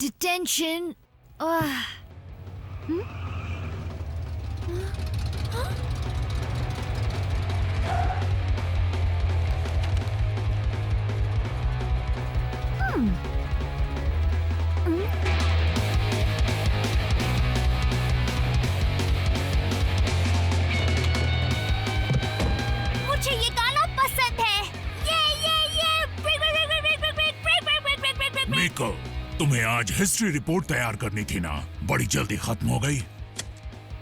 Detention. मुझे ये गाना पसंद है। मिको, तुम्हें आज हिस्ट्री रिपोर्ट तैयार करनी थी ना, बड़ी जल्दी खत्म हो गई।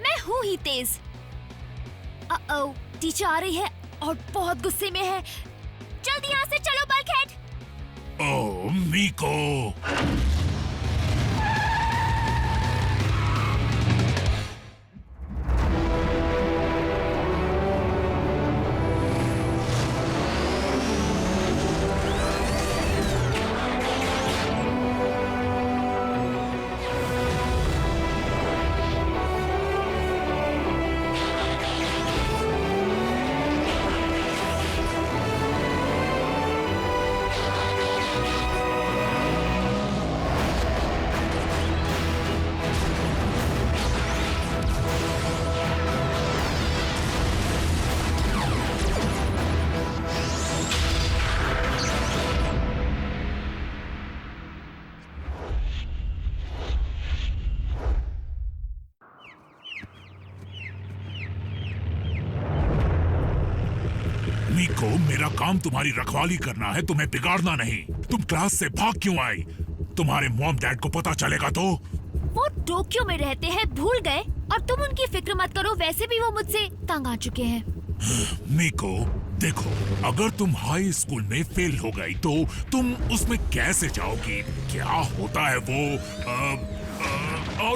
मैं हूँ ही तेज। टीचर आ रही है और बहुत गुस्से में है। जल्दी यहाँ से चलो बल्कहेड। ओह मिको, मिको, मेरा काम तुम्हारी रखवाली करना है, तुम्हें बिगाड़ना नहीं। तुम क्लास से भाग क्यों आई? तुम्हारे मॉम डैड को पता चलेगा तो? वो टोक्यो में रहते हैं, भूल गए? और तुम उनकी फिक्र मत करो, वैसे भी वो मुझसे तंग आ चुके हैं। मिको, देखो, अगर तुम हाई स्कूल में फेल हो गई तो तुम उसमें कैसे जाओगी? क्या होता है वो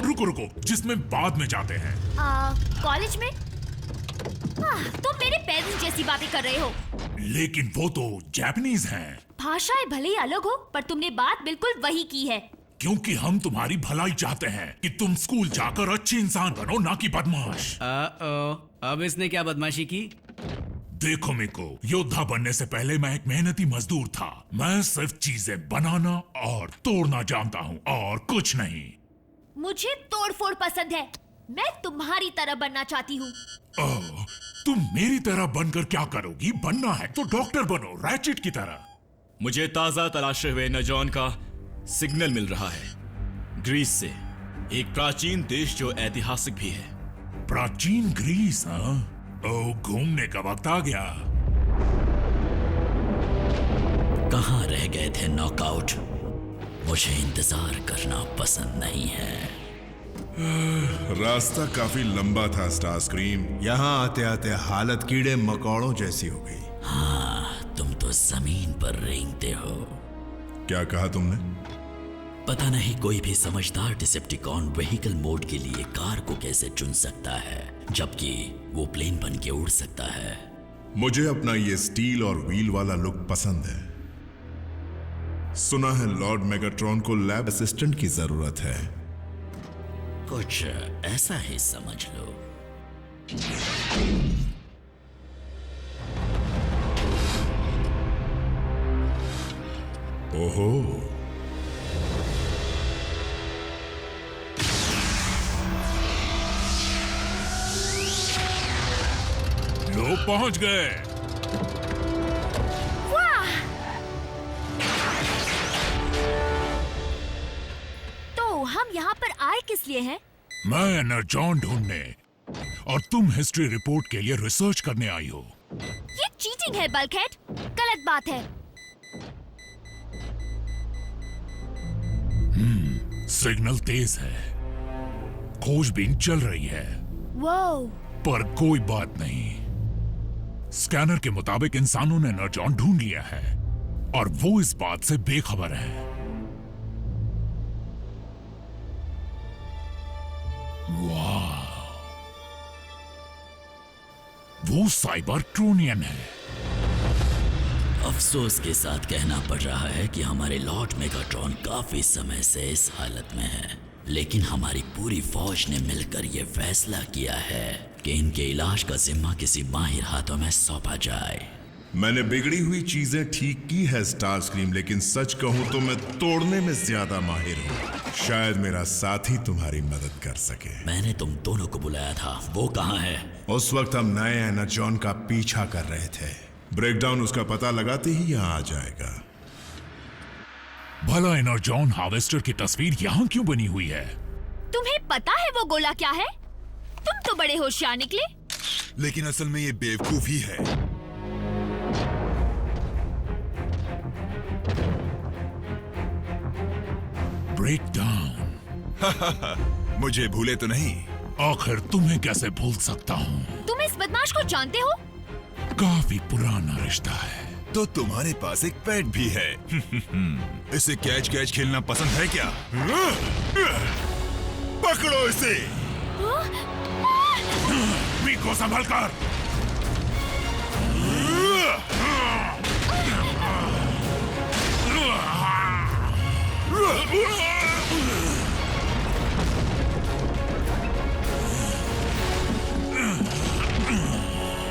रुको रुको, जिसमें बाद में जाते हैं। कॉलेज में? तुम मेरे पेरेंट्स जैसी बातें कर रहे हो। लेकिन वो तो जापानीज हैं। भाषाएं भले ही अलग हो, पर तुमने बात बिल्कुल वही की है। क्योंकि हम तुम्हारी भलाई चाहते हैं कि तुम स्कूल जाकर अच्छी इंसान बनो, ना कि बदमाश। अब इसने क्या बदमाशी की? देखो मिको, योद्धा बनने से पहले मैं एक मेहनती मजदूर था। मैं सिर्फ चीजें बनाना और तोड़ना जानता हूँ, और कुछ नहीं। मुझे तोड़फोड़ पसंद है। मैं तुम्हारी तरह बनना चाहती हूँ। तुम मेरी तरह बनकर क्या करोगी? बनना है तो डॉक्टर बनो, रैचेट की तरह। मुझे ताजा तलाशे हुए नजॉन का सिग्नल मिल रहा है, ग्रीस से, एक प्राचीन देश जो ऐतिहासिक भी है। प्राचीन ग्रीस? हाँ, घूमने का वक्त आ गया। कहाँ रह गए थे नॉकआउट? मुझे इंतजार करना पसंद नहीं है। रास्ता काफी लंबा था स्टारस्क्रीम। यहाँ आते आते हालत कीड़े मकोड़ों जैसी हो गई। हाँ, तुम तो जमीन पर रेंगते हो। क्या कहा तुमने? पता नहीं कोई भी समझदार डिसेप्टिकॉन व्हीकल मोड के लिए कार को कैसे चुन सकता है, जबकि वो प्लेन बन के उड़ सकता है। मुझे अपना ये स्टील और व्हील वाला लुक पसंद है। सुना है लॉर्ड मेगाट्रॉन को लैब असिस्टेंट की जरूरत है। कुछ ऐसा ही समझ लो। ओहो, लोग पहुंच गए। तो हम यहाँ पर आए किस लिए हैं? मैं एनर्जॉन ढूंढने, और तुम हिस्ट्री रिपोर्ट के लिए रिसर्च करने आई हो। ये चीटिंग है बल्कहेड, गलत बात है। सिग्नल तेज है, खोजबीन चल रही है। वो पर कोई बात नहीं, स्कैनर के मुताबिक इंसानों ने एनर्जॉन ढूंढ लिया है, और वो इस बात से बेखबर है। वाह, वो साइबर ट्रोनियन है। अफसोस के साथ कहना पड़ रहा है कि हमारे लॉर्ड मेगाट्रॉन काफी समय से इस हालत में है, लेकिन हमारी पूरी फौज ने मिलकर यह फैसला किया है कि इनके इलाज का जिम्मा किसी माहिर हाथों में सौंपा जाए। मैंने बिगड़ी हुई चीजें ठीक की है स्टारस्क्रीम, लेकिन सच कहूं तो मैं तोड़ने में ज्यादा माहिर हूं। शायद मेरा साथी तुम्हारी मदद कर सके। मैंने तुम दोनों को बुलाया था, वो कहाँ है? उस वक्त हम नए एनर्जॉन का पीछा कर रहे थे। ब्रेकडाउन उसका पता लगाते ही यहाँ आ जाएगा। भला एनर्जॉन हार्वेस्टर की तस्वीर यहाँ क्यों बनी हुई है? तुम्हें पता है वो गोला क्या है? तुम तो बड़े होशियार निकले। लेकिन असल में ये बेवकूफी है। ब्रेकडाउन। मुझे भूले तो नहीं? आखिर तुम्हें कैसे भूल सकता हूँ? तुम इस बदमाश को जानते हो? काफी पुराना रिश्ता है। तो तुम्हारे पास एक पेट भी है। इसे कैच कैच खेलना पसंद है क्या? पकड़ो इसे। मीको संभल कर।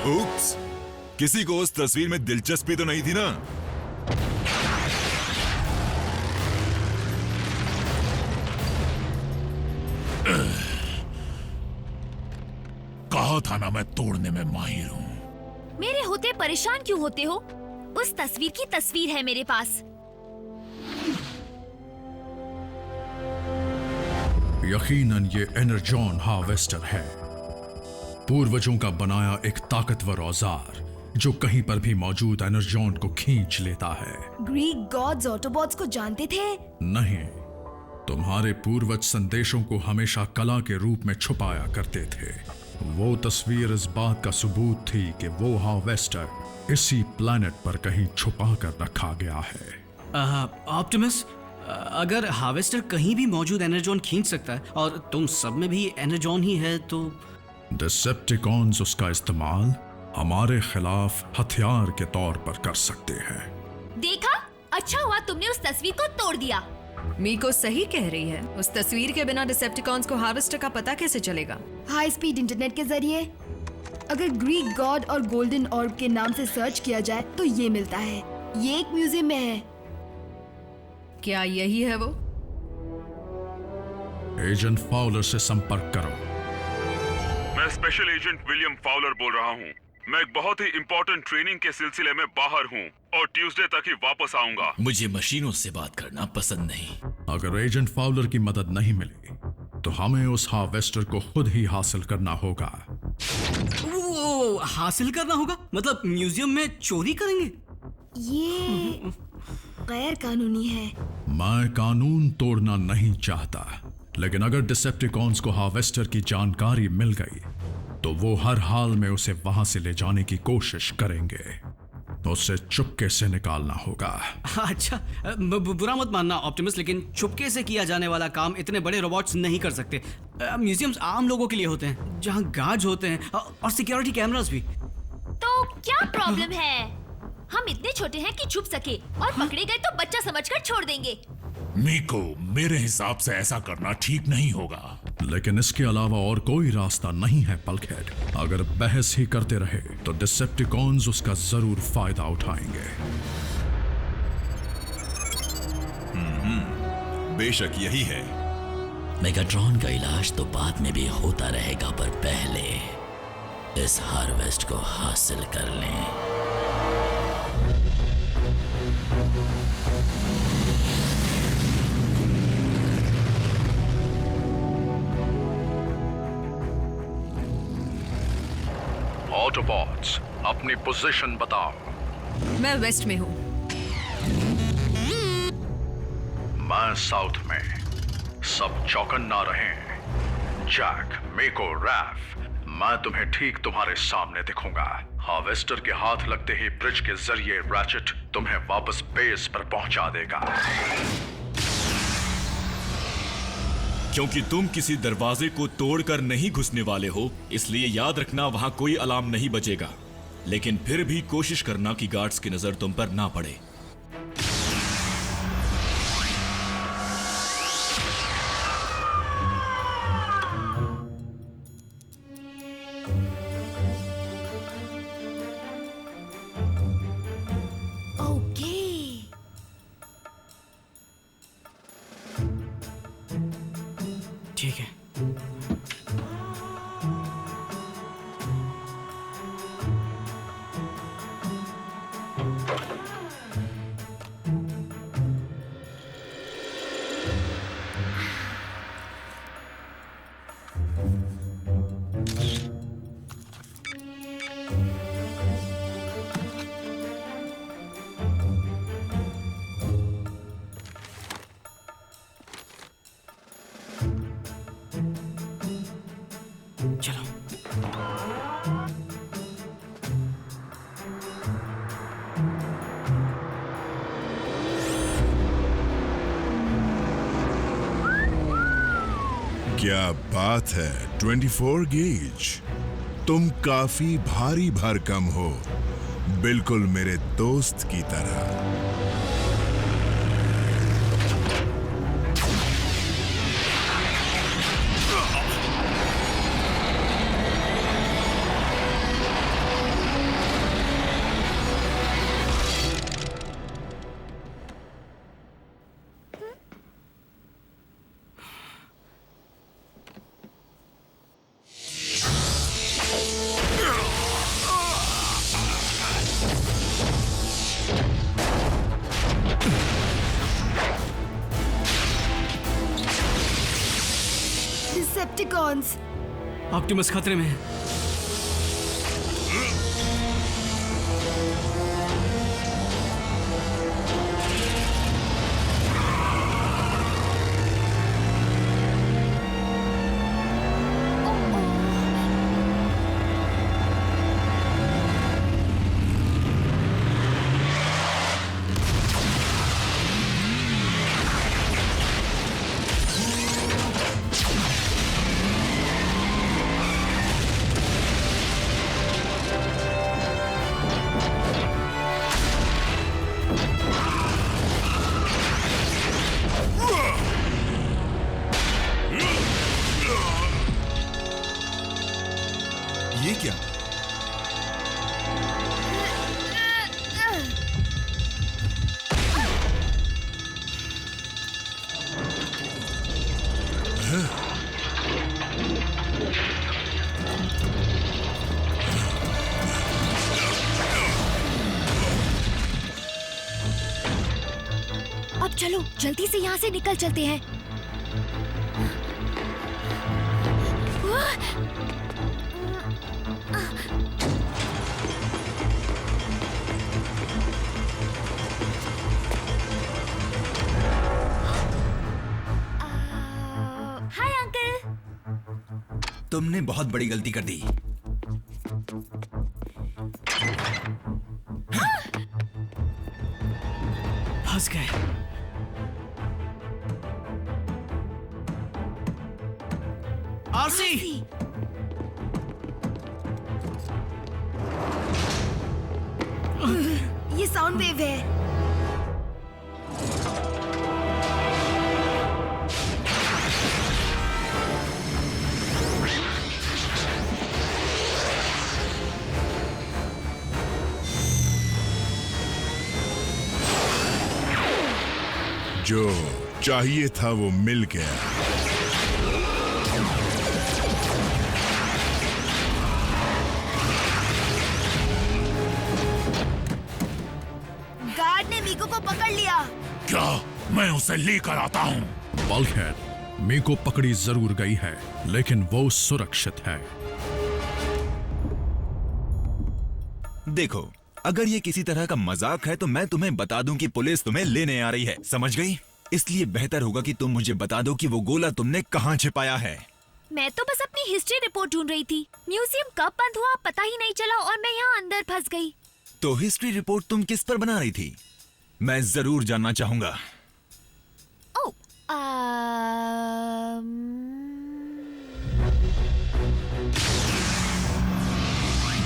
उप्स, किसी को उस तस्वीर में दिलचस्पी तो नहीं थी ना? कहा था ना मैं तोड़ने में माहिर हूँ। मेरे होते परेशान क्यों होते हो? उस तस्वीर की तस्वीर है मेरे पास। यकीनन ये एनर्जॉन हार्वेस्टर है, पूर्वजों का बनाया एक ताकतवर औजार जो कहीं पर भी मौजूद एनर्जॉन को खींच लेता है। ग्रीक गॉड्स ऑटोबॉट्स को जानते थे? नहीं, तुम्हारे पूर्वज संदेशों को हमेशा कला के रूप में छुपाया करते थे। वो तस्वीर इस बात का सबूत थी कि वो हार्वेस्टर इसी प्लैनेट पर कहीं छुपा कर रखा गया है। ऑप्टिमस, अगर हार्वेस्टर कहीं भी मौजूद एनर्जॉन खींच सकता है और तुम सब में भी एनर्जॉन ही है तो डिसेप्टिकॉन्स उसका इस्तेमाल हमारे खिलाफ हथियार के तौर पर कर सकते हैं। देखा, अच्छा हुआ तुमने उस तस्वीर को तोड़ दिया। मीको सही कह रही है। उस तस्वीर के बिना डिसेप्टिकॉन्स को हार्वेस्टर का पता कैसे चलेगा? हाई स्पीड इंटरनेट के जरिए। अगर ग्रीक गॉड और गोल्डन ऑर्ब के नाम से सर्च किया जाए तो ये मिलता है। ये एक म्यूजियम में है। क्या यही है वो? एजेंट फाउलर से संपर्क करो। मैं स्पेशल एजेंट विलियम फाउलर बोल रहा हूँ। मैं एक बहुत ही इम्पोर्टेंट ट्रेनिंग के सिलसिले में बाहर हूँ और ट्यूसडे तक ही वापस आऊंगा। मुझे मशीनों से बात करना पसंद नहीं। अगर एजेंट फाउलर की मदद नहीं मिली तो हमें उस हार्वेस्टर को खुद ही हासिल करना होगा। वो हासिल करना होगा? मतलब म्यूजियम में चोरी करेंगे? ये गैर कानूनी है। मैं कानून तोड़ना नहीं चाहता, लेकिन अगर डिसेप्टिकॉन्स को हार्वेस्टर की जानकारी मिल गई तो वो हर हाल में उसे वहां से ले जाने की कोशिश करेंगे। उसे चुपके से निकालना होगा। अच्छा, बुरा मत मानना ऑप्टिमस, लेकिन चुपके से किया जाने वाला काम इतने बड़े रोबोट्स नहीं कर सकते। म्यूजियम्स आम लोगों के लिए होते हैं, जहां गार्ड्स होते हैं और सिक्योरिटी कैमरास भी। तो क्या प्रॉब्लम है? हम इतने छोटे हैं कि छुप सके और पकड़े गए तो बच्चा समझकर छोड़ देंगे। मीको, मेरे हिसाब से ऐसा करना ठीक नहीं होगा। लेकिन इसके अलावा और कोई रास्ता नहीं है बल्कहेड। अगर बहस ही करते रहे तो डिसेप्टिकॉन्स उसका जरूर फायदा उठाएंगे। बेशक यही है। मेगाट्रॉन का इलाज तो बाद में भी होता रहेगा, पर पहले इस हार्वेस्ट को हासिल कर लें। ऑटोबॉट्स, अपनी पोजीशन बताओ। मैं वेस्ट में हूँ। मैं साउथ में। सब चौकन्ना रहें। जैक, मेको, रैफ, मैं तुम्हें ठीक तुम्हारे सामने दिखूंगा। हार्वेस्टर के हाथ लगते ही ब्रिज के जरिए रैचेट तुम्हें वापस बेस पर पहुंचा देगा। क्योंकि तुम किसी दरवाजे को तोड़कर नहीं घुसने वाले हो, इसलिए याद रखना वहां कोई अलार्म नहीं बजेगा। लेकिन फिर भी कोशिश करना कि गार्ड्स की नजर तुम पर ना पड़े। क्या बात है 24 गेज। तुम काफी भारी भरकम हो, बिल्कुल मेरे दोस्त की तरह। डिसेप्टिकॉन्स। ऑप्टिमस खतरे में है। ये क्या? अब चलो जल्दी से यहाँ से निकल चलते हैं। Hi uncle. तुमने बहुत बड़ी गलती कर दी। फंस गए। आरसी, ये साउंड वेव है। जो चाहिए था वो मिल गया। गार्ड ने मीको को पकड़ लिया। क्या मैं उसे लेकर आता हूँ? बल्कहेड, मीको पकड़ी जरूर गई है, लेकिन वो सुरक्षित है। देखो, अगर ये किसी तरह का मजाक है तो मैं तुम्हें बता दूं कि पुलिस तुम्हें लेने आ रही है, समझ गई? इसलिए बेहतर होगा कि तुम मुझे बता दो कि वो गोला तुमने कहाँ छिपाया है। मैं तो बस अपनी हिस्ट्री रिपोर्ट ढूंढ रही थी। म्यूजियम कब बंद हुआ पता ही नहीं चला और मैं यहाँ अंदर फंस गई। तो हिस्ट्री रिपोर्ट तुम किस पर बना रही थी? मैं जरूर जानना चाहूंगा। ओह,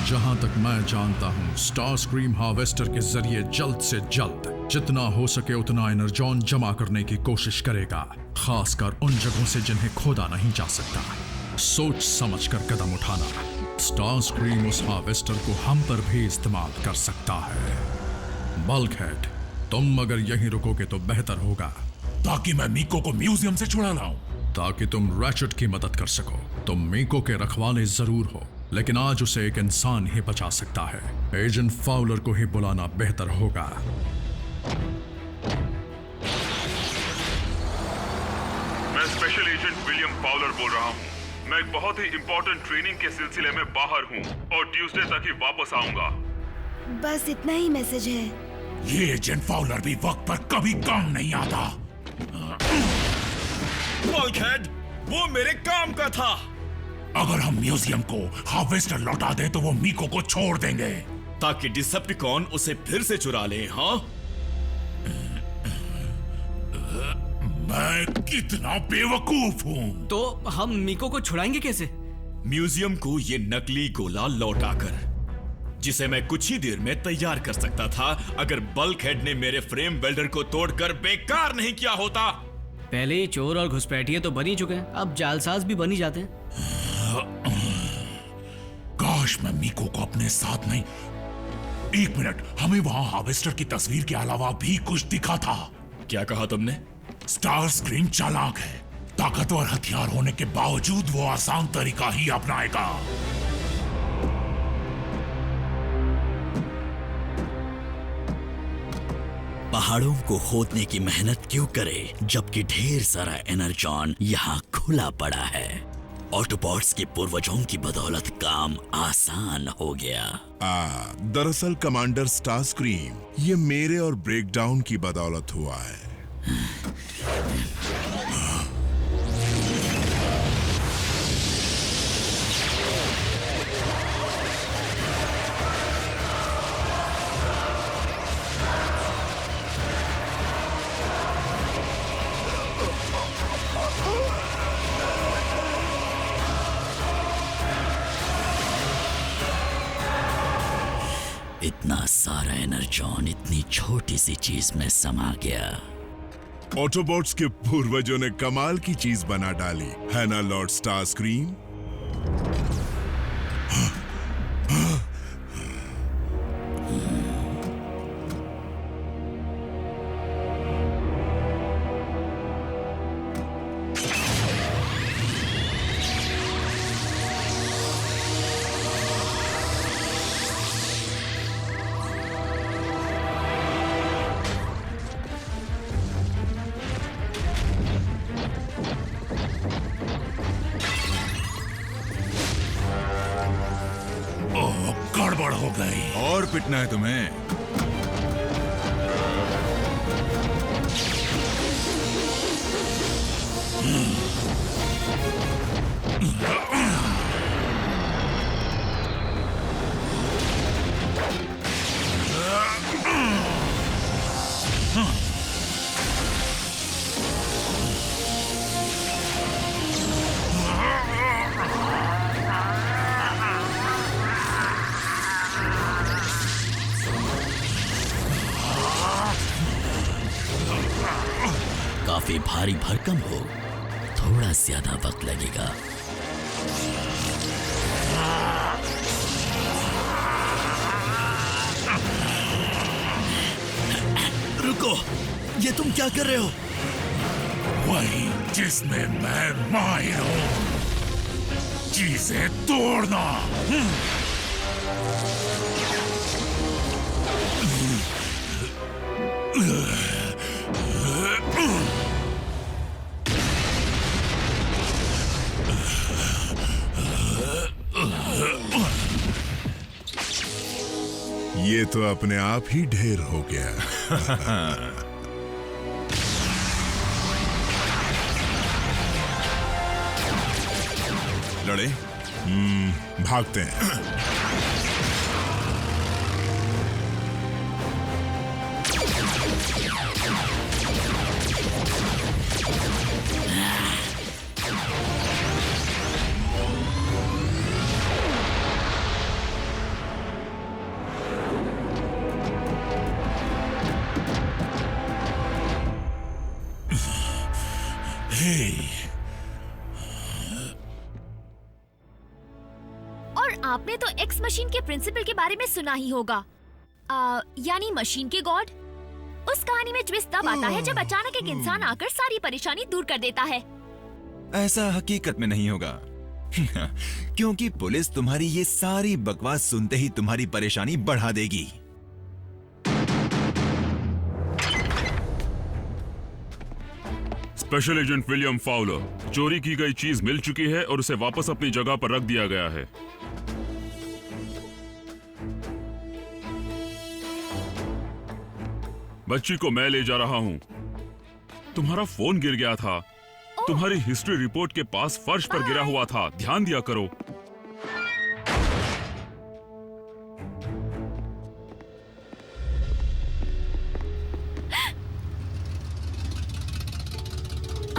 जहां तक मैं जानता हूं, स्टार स्क्रीम हार्वेस्टर के जरिए जल्द से जल्द जितना हो सके उतना एनर्जॉन जमा करने की कोशिश करेगा, खासकर उन जगहों से जिन्हें खोदा नहीं जा सकता। सोच समझकर कदम उठाना। स्टार स्क्रीम उस हार्वेस्टर को हम पर भी इस्तेमाल कर सकता है। बल्कहेड, तुम अगर यहीं रुकोगे तो बेहतर होगा, ताकि मैं मीको को म्यूजियम से छुड़ा लाऊं। ताकि तुम रैचेट की मदद कर सको। तुम मीको के रखवाले जरूर हो, लेकिन आज उसे एक इंसान ही बचा सकता है। एजेंट फाउलर को ही बुलाना बेहतर होगा। मैं स्पेशल एजेंट विलियम फाउलर बोल रहा हूँ। मैं एक बहुत ही इम्पोर्टेंट ट्रेनिंग के सिलसिले में बाहर हूँ और ट्यूसडे तक ही वापस आऊंगा। बस इतना ही मैसेज है। ये एजेंट फाउलर भी वक्त पर कभी काम नहीं आता। बल्कहेड, वो मेरे काम का था। अगर हम म्यूजियम को हार्वेस्टर लौटा दें तो वो मीको को छोड़ देंगे, ताकि डिसेप्टिकॉन उसे फिर से चुरा ले। हाँ, मैं कितना बेवकूफ हूँ। तो हम मीको को छुड़ाएंगे कैसे? म्यूजियम को ये नकली गोला लौटाकर, जिसे मैं कुछ ही देर में तैयार कर सकता था अगर बल्कहेड ने मेरे फ्रेम वेल्डर को तोड़कर बेकार नहीं किया होता। पहले ही चोर और घुसपैठिए तो बन ही चुके हैं, अब जालसाज भी बन ही जाते हैं। काश मैं मीको को अपने साथ नहीं। एक मिनट, हमें वहां हार्वेस्टर की तस्वीर के अलावा भी कुछ दिखा था। क्या कहा तुमने? स्टार स्क्रीम चालाक है। ताकतवर हथियार होने के बावजूद वो आसान तरीका ही अपनाएगा। पहाड़ों को खोदने की मेहनत क्यों करे जबकि ढेर सारा एनर्जॉन यहाँ खुला पड़ा है। ऑटोबॉट्स के पूर्वजों की बदौलत काम आसान हो गया। दरअसल कमांडर स्टारस्क्रीम, ये मेरे और ब्रेकडाउन की बदौलत हुआ है। इतना सारा एनर्जॉन इतनी छोटी सी चीज में समा गया। ऑटोबॉट्स के पूर्वजों ने कमाल की चीज बना डाली, है ना लॉर्ड स्टारस्क्रीम? गड़बड़ हो गई। और पिटना है तुम्हें? काफी भारी भरकम हो, थोड़ा ज्यादा वक्त लगेगा। रुको, ये तुम क्या कर रहे हो? वही जिसमें मैं माहिर हूं, चीजें तोड़ना। ये तो अपने आप ही ढेर हो गया। लड़े? भागते हैं। और आपने तो एक्स मशीन के प्रिंसिपल के बारे में सुना ही होगा, यानी मशीन के गॉड। उस कहानी में ट्विस्ट तब आता है जब अचानक एक इंसान आकर सारी परेशानी दूर कर देता है। ऐसा हकीकत में नहीं होगा। क्योंकि पुलिस तुम्हारी ये सारी बकवास सुनते ही तुम्हारी परेशानी बढ़ा देगी। स्पेशल एजेंट विलियम फाउलर, चोरी की गई चीज मिल चुकी है और उसे वापस अपनी जगह पर रख दिया गया है। बच्ची को मैं ले जा रहा हूं। तुम्हारा फोन गिर गया था। तुम्हारी हिस्ट्री रिपोर्ट के पास फर्श पर गिरा हुआ था, ध्यान दिया करो।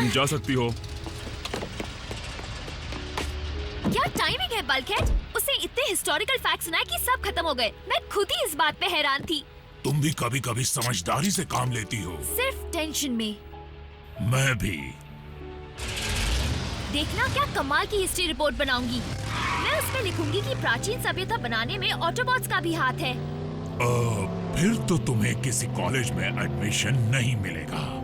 तुम जा सकती हो। क्या टाइमिंग है बल्कहेड। उसे इतने हिस्टोरिकल फैक्ट सुनाए कि सब खत्म हो गए। मैं खुद ही इस बात पे हैरान थी। तुम भी कभी कभी समझदारी से काम लेती हो। सिर्फ टेंशन में। मैं भी। देखना क्या कमाल की हिस्ट्री रिपोर्ट बनाऊंगी। मैं उसमें लिखूंगी कि प्राचीन सभ्यता बनाने में ऑटोबॉट्स का भी हाथ है। फिर तो तुम्हें किसी कॉलेज में एडमिशन नहीं मिलेगा।